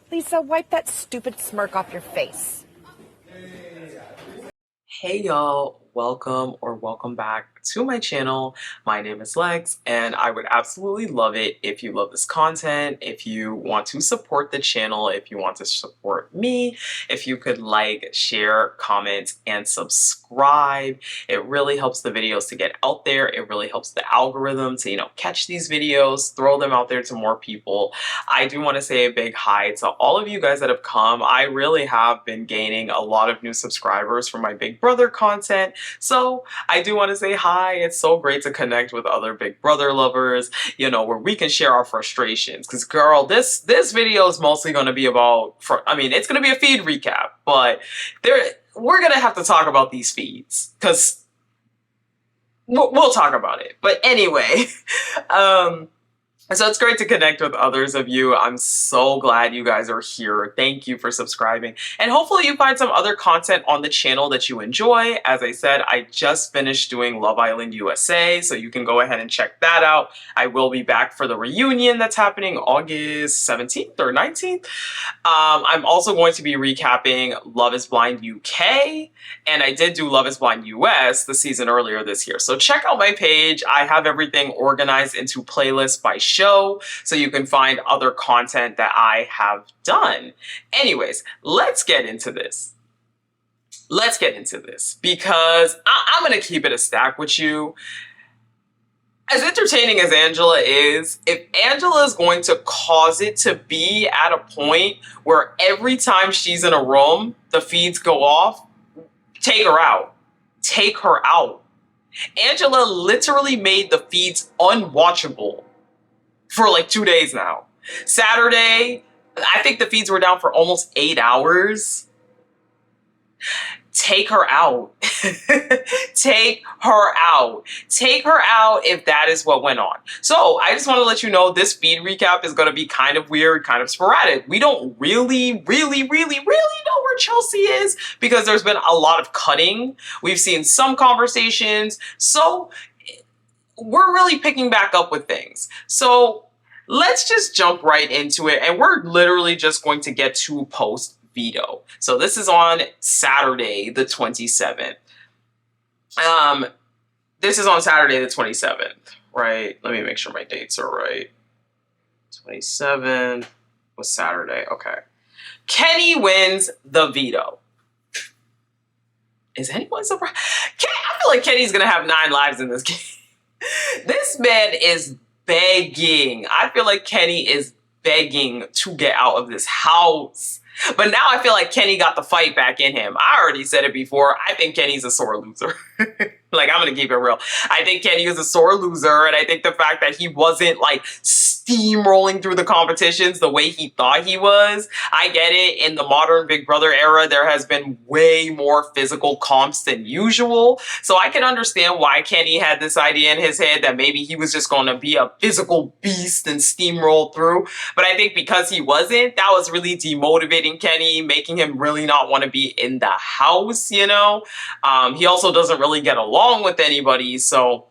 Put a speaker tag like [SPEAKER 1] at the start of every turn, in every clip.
[SPEAKER 1] Lisa, wipe that stupid smirk off your face.
[SPEAKER 2] Hey y'all, welcome back to my channel. My name is Lex and I would absolutely love it if you love this content, if you want to support the channel, if you want to support me, if you could like, share, comment, and subscribe. It really helps the videos to get out there. It really helps the algorithm to, catch these videos, throw them out there to more people. I do want to say a big hi to all of you guys that have come. I really have been gaining a lot of new subscribers from my Big Brother content. So I do want to say hi. It's so great to connect with other Big Brother lovers, where we can share our frustrations. Because girl, this video is mostly going to be about, it's going to be a feed recap, but we're going to have to talk about these feeds because we'll talk about it. But anyway, so it's great to connect with others of you. I'm so glad you guys are here. Thank you for subscribing. And hopefully you find some other content on the channel that you enjoy. As I said, I just finished doing Love Island USA, so you can go ahead and check that out. I will be back for the reunion that's happening August 17th or 19th. I'm also going to be recapping Love is Blind UK, and I did do Love is Blind US the season earlier this year. So check out my page. I have everything organized into playlists by show, so you can find other content that I have done. Anyways, let's get into this. Let's get into this because I'm going to keep it a stack with you. As entertaining as Angela is, if Angela is going to cause it to be at a point where every time she's in a room, the feeds go off, take her out. Take her out. Angela literally made the feeds unwatchable for like 2 days now. Saturday, I think the feeds were down for almost 8 hours. Take her out. Take her out. Take her out if that is what went on. So I just want to let you know this feed recap is going to be kind of weird, kind of sporadic. We don't really know where Chelsea is because there's been a lot of cutting. We've seen some conversations. So we're really picking back up with things. So let's just jump right into it. And we're literally just going to get to post Veto. So this is on Saturday, the 27th. This is on Saturday, the 27th, right? Let me make sure my dates are right. 27th was Saturday. Okay. Kenny wins the veto. Is anyone surprised? I feel like Kenny's going to have 9 lives in this game. This man is begging. I feel like Kenny is begging to get out of this house. But now I feel like Kenny got the fight back in him. I already said it before. I think Kenny's a sore loser. Like, I'm going to keep it real. I think Kenny is a sore loser. And I think the fact that he wasn't like steamrolling through the competitions the way he thought he was. I get it. In the modern Big Brother era, there has been way more physical comps than usual. So I can understand why Kenny had this idea in his head that maybe he was just going to be a physical beast and steamroll through. But I think because he wasn't, that was really demotivating Kenny, making him really not want to be in the house, He also doesn't really get along with anybody, so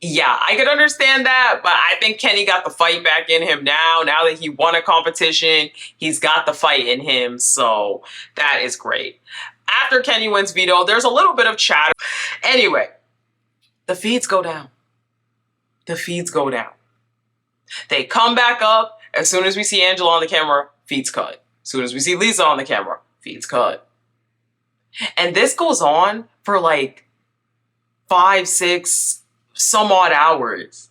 [SPEAKER 2] yeah, I could understand that, but I think Kenny got the fight back in him now that he won a competition. He's got the fight in him, so that is great. After Kenny wins veto, there's a little bit of chatter. Anyway, the feeds go down. The feeds go down. They come back up. As soon as we see Angela on the camera, feeds cut. As soon as we see Lisa on the camera, feeds cut. And this goes on for like 5, 6, some odd hours.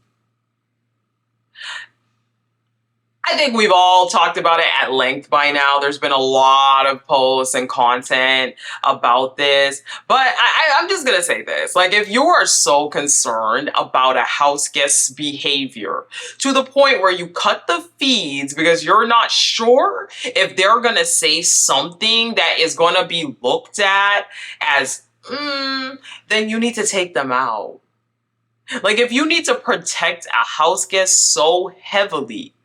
[SPEAKER 2] I think we've all talked about it at length by now. There's been a lot of posts and content about this, but I'm just gonna say this. Like, if you are so concerned about a house guest's behavior to the point where you cut the feeds because you're not sure if they're gonna say something that is gonna be looked at as, then you need to take them out. Like, if you need to protect a house guest so heavily,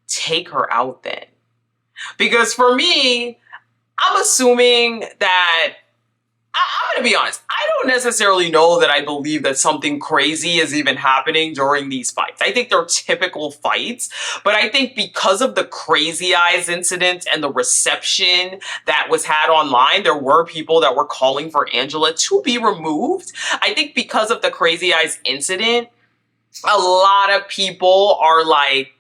[SPEAKER 2] take her out then. Because for me, I'm assuming that I'm going to be honest. I don't necessarily know that I believe that something crazy is even happening during these fights. I think they're typical fights, but I think because of the Crazy Eyes incident and the reception that was had online, there were people that were calling for Angela to be removed. I think because of the Crazy Eyes incident, a lot of people are like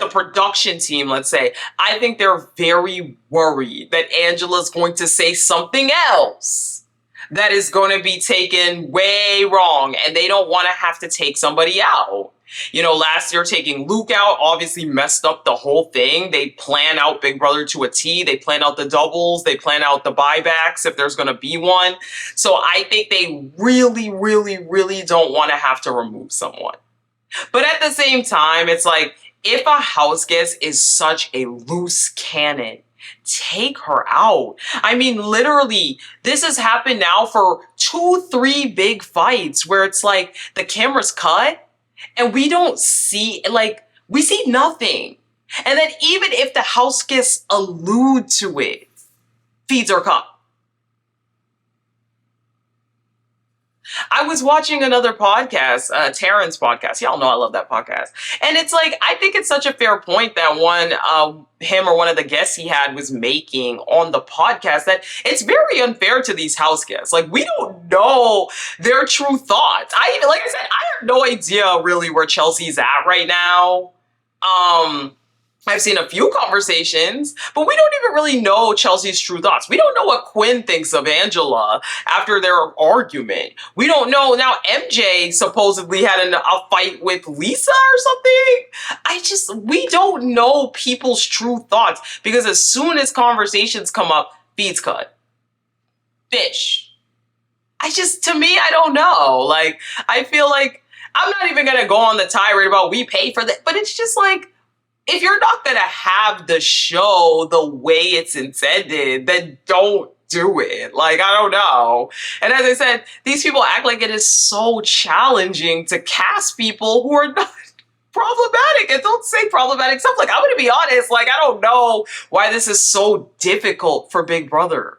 [SPEAKER 2] the production team, let's say, I think they're very worried that Angela's going to say something else that is going to be taken way wrong, and they don't want to have to take somebody out. You know, last year taking Luke out obviously messed up the whole thing. They plan out Big Brother to a T. They plan out the doubles. They plan out the buybacks if there's going to be one. So I think they really, really, really don't want to have to remove someone. But at the same time, it's like, if a house guest is such a loose cannon, take her out. I mean, literally, this has happened now for 2-3 big fights where it's like the camera's cut and we don't see, like, we see nothing. And then even if the house guests allude to it, feeds are cut. I was watching another podcast, Taryn's podcast. Y'all know I love that podcast. And it's like, I think it's such a fair point that him or one of the guests he had was making on the podcast, that it's very unfair to these house guests. Like, we don't know their true thoughts. Like I said, I have no idea really where Chelsea's at right now. I've seen a few conversations, but we don't even really know Chelsea's true thoughts. We don't know what Quinn thinks of Angela after their argument. We don't know. Now, MJ supposedly had a fight with Lisa or something. We don't know people's true thoughts, because as soon as conversations come up, feeds cut. Fish. To me, I don't know. Like, I feel like I'm not even going to go on the tirade about we pay for that, but it's just like, if you're not going to have the show the way it's intended, then don't do it. Like, I don't know. And as I said, these people act like it is so challenging to cast people who are not problematic, and don't say problematic stuff. Like, I'm going to be honest, like, I don't know why this is so difficult for Big Brother.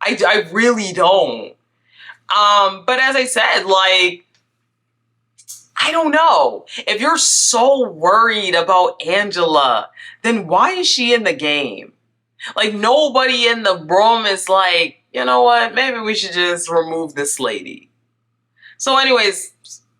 [SPEAKER 2] I really don't. But as I said, like, I don't know. If you're so worried about Angela, then why is she in the game? Like, nobody in the room is like, you know what, maybe we should just remove this lady. So anyways,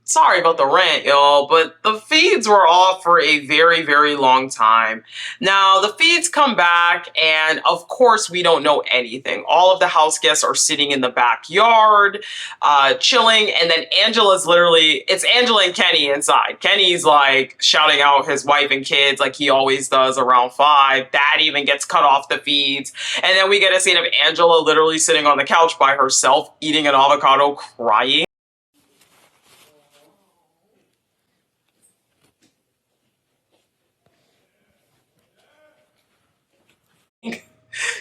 [SPEAKER 2] sorry about the rant, y'all, but the feeds were off for a very, very long time. Now, the feeds come back, and of course, we don't know anything. All of the house guests are sitting in the backyard, chilling, and then it's Angela and Kenny inside. Kenny's, like, shouting out his wife and kids like he always does around 5. That even gets cut off the feeds. And then we get a scene of Angela literally sitting on the couch by herself, eating an avocado, crying.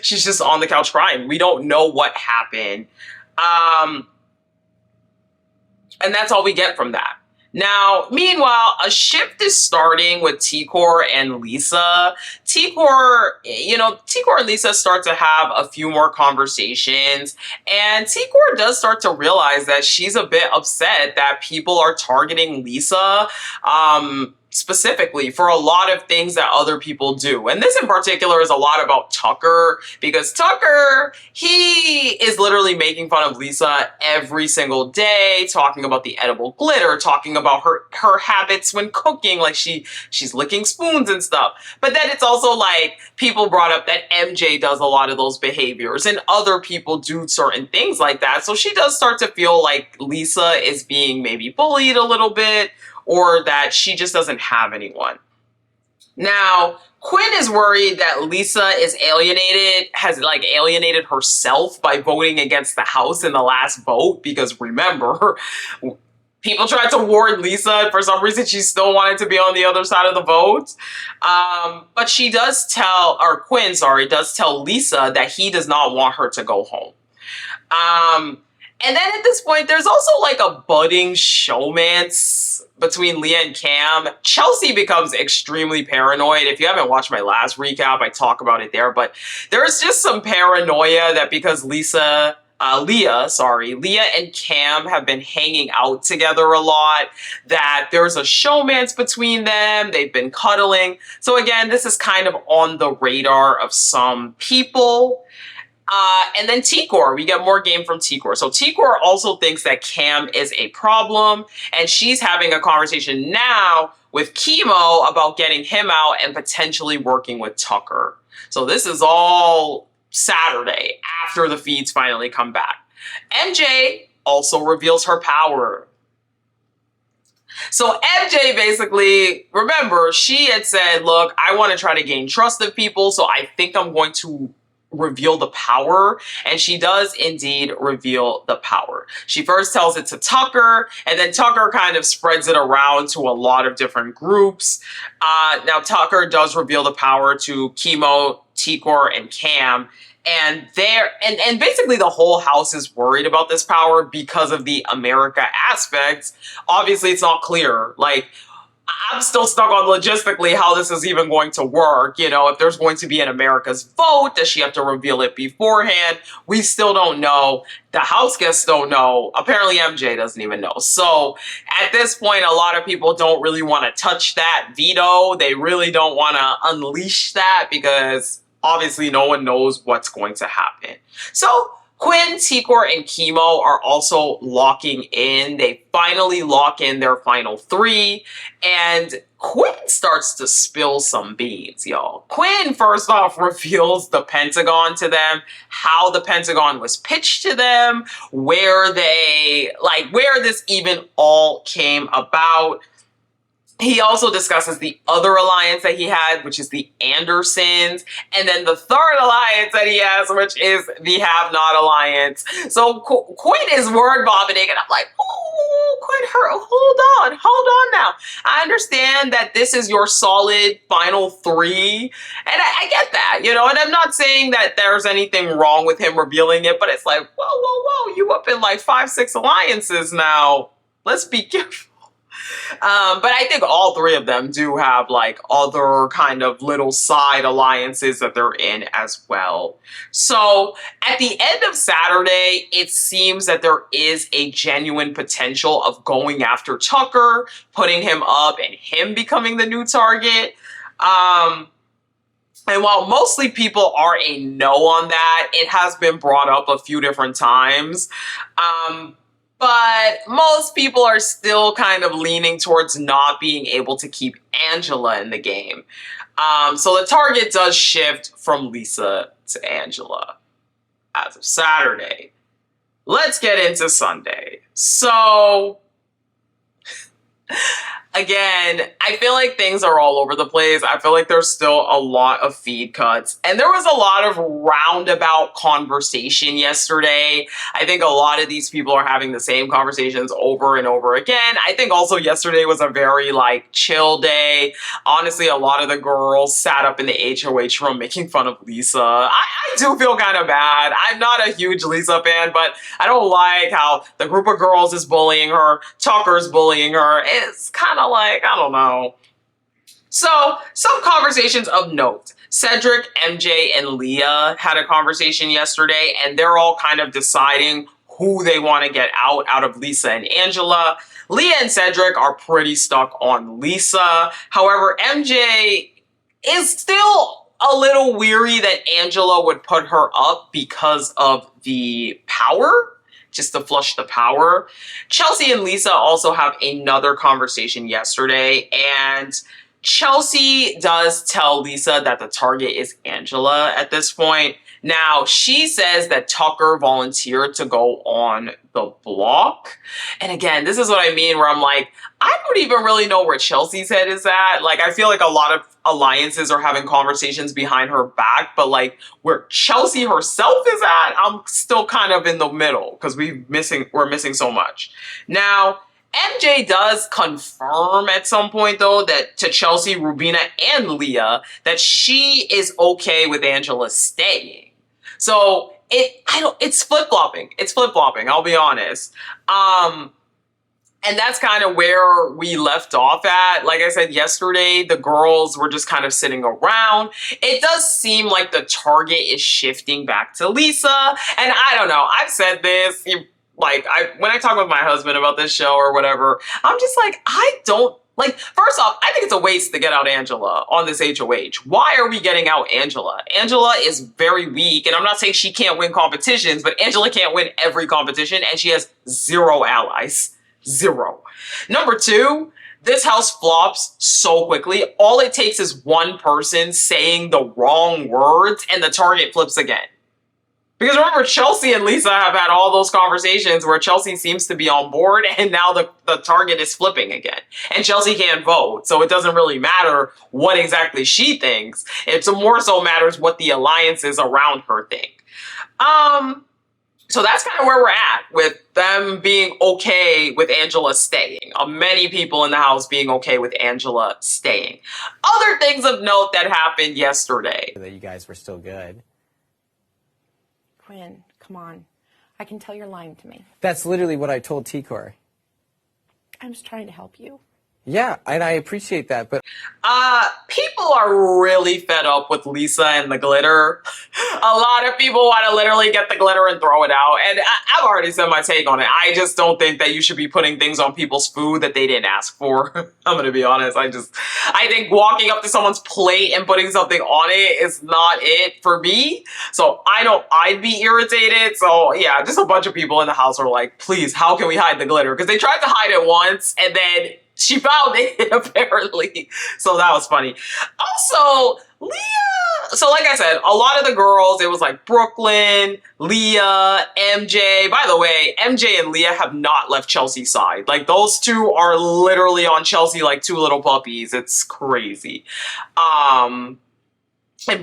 [SPEAKER 2] She's just on the couch crying. We don't know what happened. And that's all we get from that. Now, meanwhile, a shift is starting with T-Core and Lisa. T-Core and Lisa start to have a few more conversations, and T-Core does start to realize that she's a bit upset that people are targeting Lisa, specifically for a lot of things that other people do. And this in particular is a lot about Tucker, because Tucker, he is literally making fun of Lisa every single day, talking about the edible glitter, talking about her habits when cooking, like she's licking spoons and stuff. But then it's also like people brought up that MJ does a lot of those behaviors and other people do certain things like that. So she does start to feel like Lisa is being maybe bullied a little bit, or that she just doesn't have anyone. Now, Quinn is worried that Lisa has alienated herself by voting against the house in the last vote, because remember, people tried to warn Lisa, and for some reason she still wanted to be on the other side of the vote. But Quinn does tell Lisa that he does not want her to go home. And then at this point, there's also like a budding showmance between Leah and Cam. Chelsea becomes extremely paranoid. If you haven't watched my last recap, I talk about it there, but there's just some paranoia that because Leah and Cam have been hanging out together a lot, that there's a showmance between them. They've been cuddling. So again, this is kind of on the radar of some people. And then Tikor, we get more game from Tikor. So Tikor also thinks that Cam is a problem, and she's having a conversation now with Chemo about getting him out and potentially working with Tucker. So this is all Saturday after the feeds finally come back. MJ also reveals her power. So MJ basically, remember, she had said, look, I want to try to gain trust of people, so I think I'm going to reveal the power, and she does indeed reveal the power. She first tells it to Tucker, and then Tucker kind of spreads it around to a lot of different groups. Now Tucker does reveal the power to Chemo, Tikor, and Cam, and basically the whole house is worried about this power because of the America aspects. Obviously, it's not clear. Like, I'm still stuck on logistically how this is even going to work. You know, if there's going to be an America's vote, does she have to reveal it beforehand? We still don't know. The house guests don't know. Apparently MJ doesn't even know. So at this point, a lot of people don't really want to touch that veto. They really don't want to unleash that because obviously no one knows what's going to happen. So Quinn, Tikor, and Chemo are also locking in. They finally lock in their final three, and Quinn starts to spill some beans, y'all. Quinn, first off, reveals the Pentagon to them, how the Pentagon was pitched to them, where this even all came about. He also discusses the other alliance that he had, which is the Andersons, and then the third alliance that he has, which is the Have-Not Alliance. So Quinn is word vomiting, and I'm like, oh, Quinn, hold on now. I understand that this is your solid final three, and I get that, you know, and I'm not saying that there's anything wrong with him revealing it, but it's like, whoa, you up in like 5-6 alliances now. Let's be careful. But I think all three of them do have like other kind of little side alliances that they're in as well. So at the end of Saturday, it seems that there is a genuine potential of going after Tucker, putting him up, and him becoming the new target. And while mostly people are a no on that, it has been brought up a few different times. But most people are still kind of leaning towards not being able to keep Angela in the game. So the target does shift from Lisa to Angela as of Saturday. Let's get into Sunday. So again, I feel like things are all over the place. I feel like there's still a lot of feed cuts. And there was a lot of roundabout conversation yesterday. I think a lot of these people are having the same conversations over and over again. I think also yesterday was a very like chill day. Honestly, a lot of the girls sat up in the HOH room making fun of Lisa. I do feel kind of bad. I'm not a huge Lisa fan, but I don't like how the group of girls is bullying her. Tucker's bullying her. It's kind of like, I don't know. So, some conversations of note. Cedric, MJ, and Leah had a conversation yesterday, and they're all kind of deciding who they want to get out of Lisa and Angela. Leah and Cedric are pretty stuck on Lisa. However, MJ is still a little weary that Angela would put her up because of the power. Just to flush the power. Chelsea and Lisa also have another conversation yesterday, and Chelsea does tell Lisa that the target is Angela at this point. Now, she says that Tucker volunteered to go on the block. And again, this is what I mean, where I'm like, I don't even really know where Chelsea's head is at. Like, I feel like a lot of alliances are having conversations behind her back, but like where Chelsea herself is at, I'm still kind of in the middle because we're missing so much. Now, MJ does confirm at some point, though, that to Chelsea, Rubina, and Leah, that she is okay with Angela staying. So it's flip-flopping. It's flip-flopping, I'll be honest. And that's kind of where we left off at. Like I said yesterday, the girls were just kind of sitting around. It does seem like the target is shifting back to Lisa. And I don't know, I've said this, when I talk with my husband about this show or whatever, I'm just like, first off, I think it's a waste to get out Angela on this HOH. Why are we getting out Angela? Angela is very weak, and I'm not saying she can't win competitions, but Angela can't win every competition, and she has 0 allies. 0. Number 2, this house flops so quickly. All it takes is one person saying the wrong words, and the target flips again. Because remember, Chelsea and Lisa have had all those conversations where Chelsea seems to be on board, and now the target is flipping again. And Chelsea can't vote, so it doesn't really matter what exactly she thinks. It more so matters what the alliances around her think. So that's kind of where we're at with them being okay with Angela staying. Many people in the house being okay with Angela staying. Other things of note that happened yesterday.
[SPEAKER 3] That you guys were still good.
[SPEAKER 1] Quinn, come on. I can tell you're lying to me.
[SPEAKER 3] That's literally what I told T-Core.
[SPEAKER 1] I'm just trying to help you.
[SPEAKER 3] Yeah, and I appreciate that, but...
[SPEAKER 2] People are really fed up with Lisa and the glitter. A lot of people want to literally get the glitter and throw it out, and I've already said my take on it. I just don't think that you should be putting things on people's food that they didn't ask for. I'm gonna be honest, I think walking up to someone's plate and putting something on it is not it for me. So I'd be irritated. So yeah, just a bunch of people in the house are like, please, how can we hide the glitter? Because they tried to hide it once, and then she found it, apparently. So that was funny. Also, Leah. So like I said, a lot of the girls, it was like Brooklyn, Leah, MJ. By the way, MJ and Leah have not left Chelsea's side. Like, those two are literally on Chelsea like 2 little puppies. It's crazy. And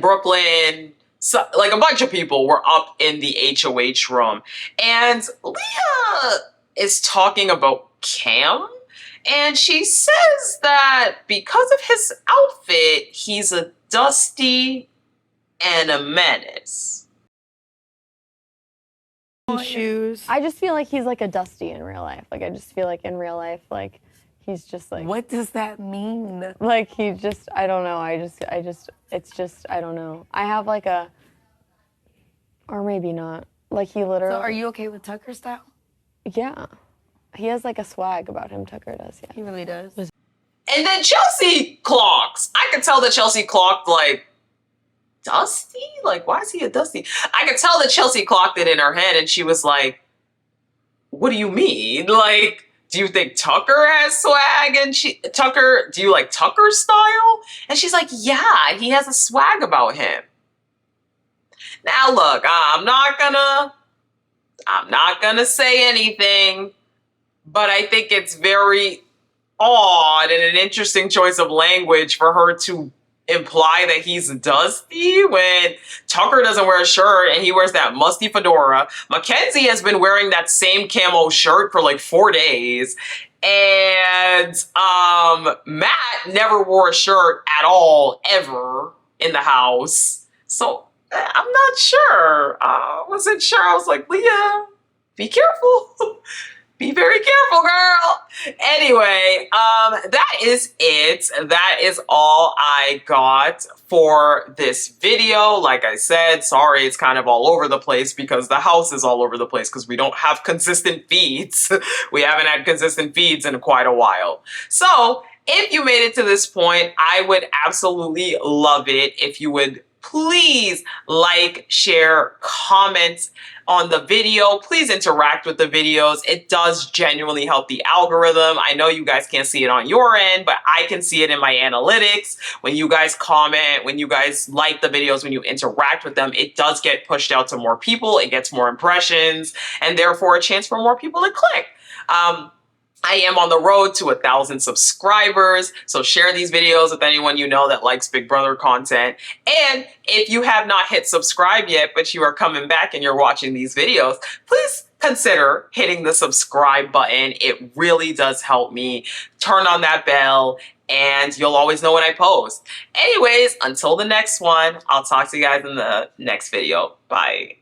[SPEAKER 2] Brooklyn, so, like, a bunch of people were up in the HOH room. And Leah is talking about Cam. And she says that because of his outfit, he's a Dusty and a menace.
[SPEAKER 1] Shoes.
[SPEAKER 4] I just feel like he's like a Dusty in real life. Like, I just feel like in real life, like, he's just like...
[SPEAKER 1] What does that mean?
[SPEAKER 4] Like, he just, I don't know. It's just, I don't know. I have like a... Or maybe not. Like, he literally...
[SPEAKER 1] So are you okay with Tucker style?
[SPEAKER 4] Yeah. He has like a swag about him, Tucker does, yeah.
[SPEAKER 1] He really does.
[SPEAKER 2] And then Chelsea clocks. I could tell that Chelsea clocked, like, Dusty? Like, why is he a Dusty? I could tell that Chelsea clocked it in her head, and she was like, what do you mean? Like, do you think Tucker has swag? And do you like Tucker's style? And she's like, yeah, he has a swag about him. Now look, I'm not gonna say anything, but I think it's very odd and an interesting choice of language for her to imply that he's Dusty when Tucker doesn't wear a shirt and he wears that musty fedora. Mackenzie has been wearing that same camo shirt for like 4 days. And Matt never wore a shirt at all, ever, in the house. So I'm not sure. I wasn't sure. I was like, Leah, be careful. Be very careful, girl. Anyway, that is it. That is all I got for this video. Like I said, sorry, it's kind of all over the place because the house is all over the place because we don't have consistent feeds. We haven't had consistent feeds in quite a while. So if you made it to this point, I would absolutely love it if you would please like, share, comment on the video. Please interact with the videos. It does genuinely help the algorithm. I know you guys can't see it on your end, but I can see it in my analytics. When you guys comment, when you guys like the videos, when you interact with them, it does get pushed out to more people. It gets more impressions and therefore a chance for more people to click. I am on the road to 1,000 subscribers, so share these videos with anyone you know that likes Big Brother content. And if you have not hit subscribe yet, but you are coming back and you're watching these videos, please consider hitting the subscribe button. It really does help me. Turn on that bell and you'll always know when I post. Anyways, until the next one, I'll talk to you guys in the next video. Bye.